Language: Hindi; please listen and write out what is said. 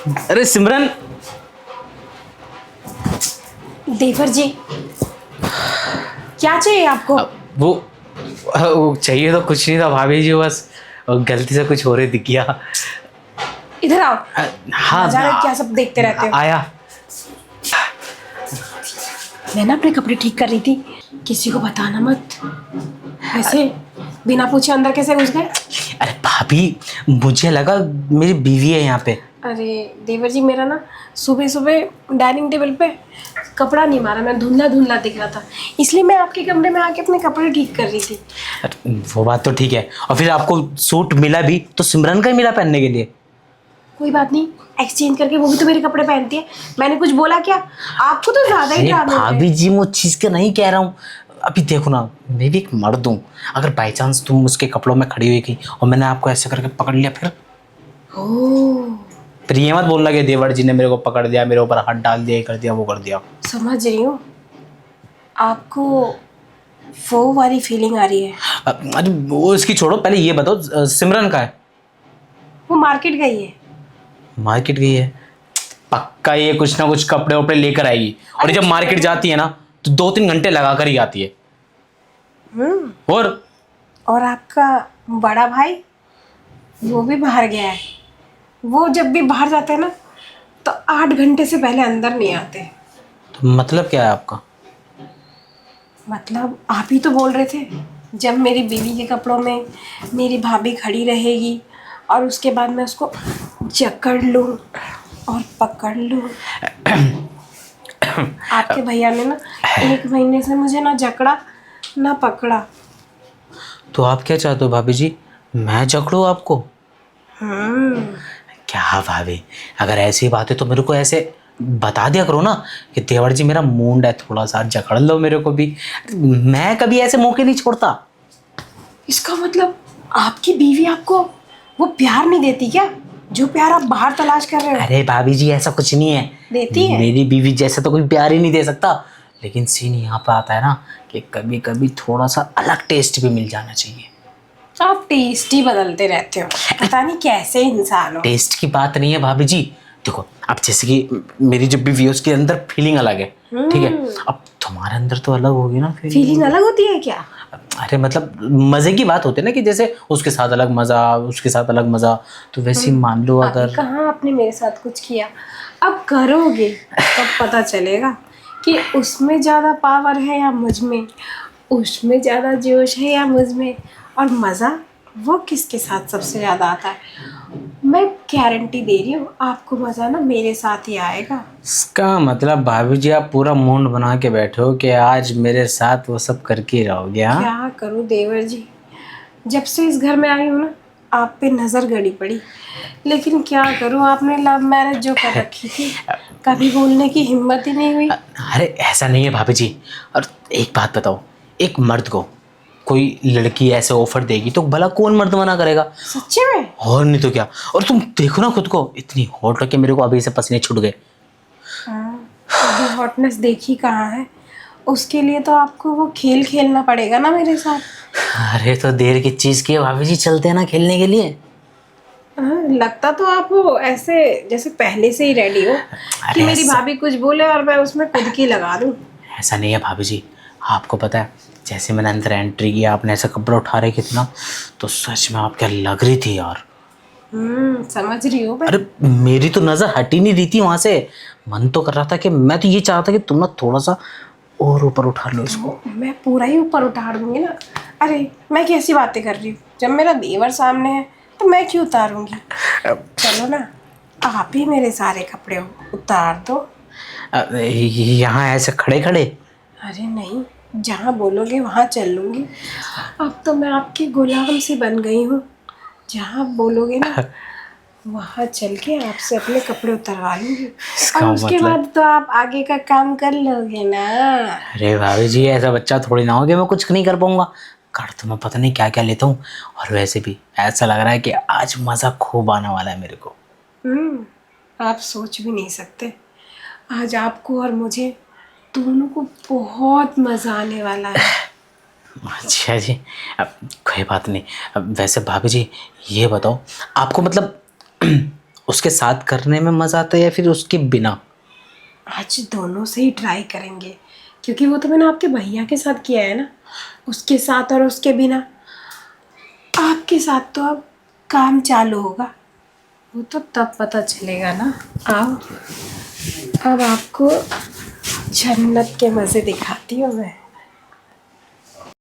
अरे सिमरन। देवर जी, क्या चाहिए आपको? वो चाहिए तो कुछ नहीं था भाभी जी, बस गलती से कुछ हो रही दिख गया। इधर आओ। हाँ नजारे क्या सब देखते रहते हो? आया। मैं ना अपने कपड़े ठीक कर रही थी, किसी को बताना मत। वैसे बिना पूछे अंदर कैसे घुस गए? अरे भाभी, मुझे लगा मेरी बीवी है यहाँ पे। अरे देवर जी, मेरा ना सुबह सुबह डाइनिंग टेबल पे कपड़ा नहीं मारा, मैं धुंधला धुंधला दिख रहा था, इसलिए मैं आपके कमरे में आके अपने कपड़े ठीक कर रही थी। अरे वो बात तो ठीक है, और फिर आपको सूट मिला भी तो सिमरन का ही मिला पहनने के लिए। कोई बात नहीं, एक्सचेंज करके वो भी तो मेरे कपड़े पहनती है। मैंने कुछ बोला क्या? आपको तो ज्यादा ही अरे ड्रामे होते हैं। भाभी जी, मैं उस चीज का नहीं कह रहा हूँ। अभी देखो ना, मैं भी एक मर्द हूँ। अगर बाई चांस तुम उसके कपड़ों में खड़ी हुई थी और मैंने आपको ऐसे करके पकड़ लिया, फिर ये मत बोलना कि देवर जी ने मेरे को पकड़ दिया, मेरे ऊपर हाथ डाल दिया, ये कर दिया, वो कर दिया। समझ रही हूँ, आपको वो वाली फीलिंग आ रही है। अरे वो इसकी छोड़ो, पहले ये बताओ सिमरन का है? वो मार्केट गई है। मार्केट गई है? पक्का ये कुछ ना कुछ कपड़े वपड़े लेकर आएगी, और ये जब मार्केट जाती है ना तो 2-3 घंटे लगा कर ही आती है। और आपका बड़ा भाई, वो भी बाहर गया है। वो जब भी बाहर जाते हैं ना तो 8 घंटे से पहले अंदर नहीं आते। तो मतलब क्या है आपका? मतलब आप ही तो बोल रहे थे, जब मेरी बीवी के कपड़ों में मेरी भाभी खड़ी रहेगी और उसके बाद मैं उसको जकड़ लूँ और पकड़ लूँ। आपके भैया ने ना 1 महीने से मुझे ना जकड़ा ना पकड़ा। तो आप क्या चाहते हो भाभी जी, मैं जकड़ूं आपको? क्या भाभी, अगर ऐसी बात है तो मेरे को ऐसे बता दिया करो ना कि देवर जी मेरा मूड है, थोड़ा सा जकड़ लो मेरे को भी। मैं कभी ऐसे मौके नहीं छोड़ता। इसका मतलब आपकी बीवी आपको वो प्यार नहीं देती क्या, जो प्यार आप बाहर तलाश कर रहे हो? अरे भाभी जी, ऐसा कुछ नहीं है। देती है। मेरी बीवी जैसा तो कोई प्यार ही नहीं दे सकता, लेकिन सीन यहाँ पे आता है ना कि कभी कभी थोड़ा सा अलग टेस्ट भी मिल जाना चाहिए। आप टेस्ट ही बदलते रहते हो, पता नहीं कैसे इंसान हो। टेस्ट की बात नहीं है भाभी जी। देखो, अब जैसे कि मेरी जो बीवी है उसके अंदर फीलिंग अलग है, ठीक है। अब तुम्हारे अंदर तो अलग होगी ना फीलिंग अलग होती है क्या? अरे मतलब मजे की बात होती है ना, कि जैसे उसके साथ अलग मजा, उसके साथ अलग मजा। तो वैसे ही मान लो, अभी अगर कहाँ आपने मेरे साथ कुछ किया, अब करोगे तब पता चलेगा कि उसमें ज़्यादा पावर है या मुझ में, उसमें ज़्यादा जोश है या मुझ में, और मज़ा वो किसके साथ सबसे ज़्यादा आता है। मैं गारंटी दे रही हूँ, आपको मज़ा ना मेरे साथ ही आएगा। इसका मतलब भाभी जी आप पूरा मूड बना के बैठे हो कि आज मेरे साथ वो सब करके ही रहोगे? हाँ, क्या करूँ देवर जी, जब से इस घर में आई हूँ ना आप पे नज़र गड़ी पड़ी, लेकिन क्या करूँ, आपने लव मैरिज जो कर रखी थी, कभी बोलने की हिम्मत ही नहीं हुई। अरे ऐसा नहीं है भाभी जी। और एक बात बताओ, एक मर्द को कोई लड़की ऐसे ऑफर देगी तो भला कौन मर्द मना करेगा? सच्चे में? और नहीं तो क्या। और तुम देखो ना खुद को, इतनी हॉट लगे, मेरे को अभी से पसीने छूट गए। हाँ, अभी हॉटनेस देखी कहाँ है, उसके लिए तो आपको वो खेल खेलना पड़ेगा ना मेरे साथ। अरे तो देर की चीज की है भाभी जी, चलते हैं ना खेलने के लिए। हाँ, लगता तो आप वो ऐसे जैसे पहले से ही रेडी हो कि अरे मेरी भाभी कुछ बोले और मैं उसमें खुद की लगा दूं। ऐसा नहीं है भाभी जी। आपको पता है, जैसे मैंने अंदर एंट्री किया, आपने ऐसे कपड़े उठा रहे कितना, तो सच में आप क्या लग रही थी यार। समझ रही हूँ मैं। अरे मेरी तो नजर हट ही नहीं रही थी वहां से। मन तो कर रहा था कि मैं तो ये चाहता कि तुम ना थोड़ा सा और ऊपर उठा लो इसको। मैं पूरा ही ऊपर उतार दूंगी ना। अरे मैं कैसी बातें कर रही हूँ, जब मेरा देवर सामने है तो मैं क्यों उतारूंगी। चलो ना, आप ही मेरे सारे कपड़े उतार दो। यहाँ ऐसे खड़े खड़े? अरे नहीं, जहाँ बोलोगे वहाँ चल लूँगी। अब तो मैं आपकी गुलाम सी बन गई हूँ, जहाँ बोलोगे ना वहाँ चल के आपसे अपने कपड़े उतरवा लूँगी, और उसके बाद तो आप आगे का काम कर लोगे ना। अरे भाभी जी, ऐसा बच्चा थोड़ी ना हो कि मैं कुछ नहीं कर पाऊंगा। कर तो मैं पता नहीं क्या क्या लेता हूँ। और वैसे भी ऐसा लग रहा है कि आज मज़ा खूब आने वाला है मेरे को। आप सोच भी नहीं सकते, आज आपको और मुझे दोनों को बहुत मज़ा आने वाला है। अच्छा जी, अब कोई बात नहीं। अब वैसे भाभी जी ये बताओ, आपको मतलब उसके साथ करने में मज़ा आता है या फिर उसके बिना? आज दोनों से ही ट्राई करेंगे, क्योंकि वो तो मैंने आपके भैया के साथ किया है ना, उसके साथ और उसके बिना। आपके साथ तो अब काम चालू होगा, वो तो तब पता चलेगा ना। आओ, अब आपको जन्नत के मज़े दिखाती हूँ मैं।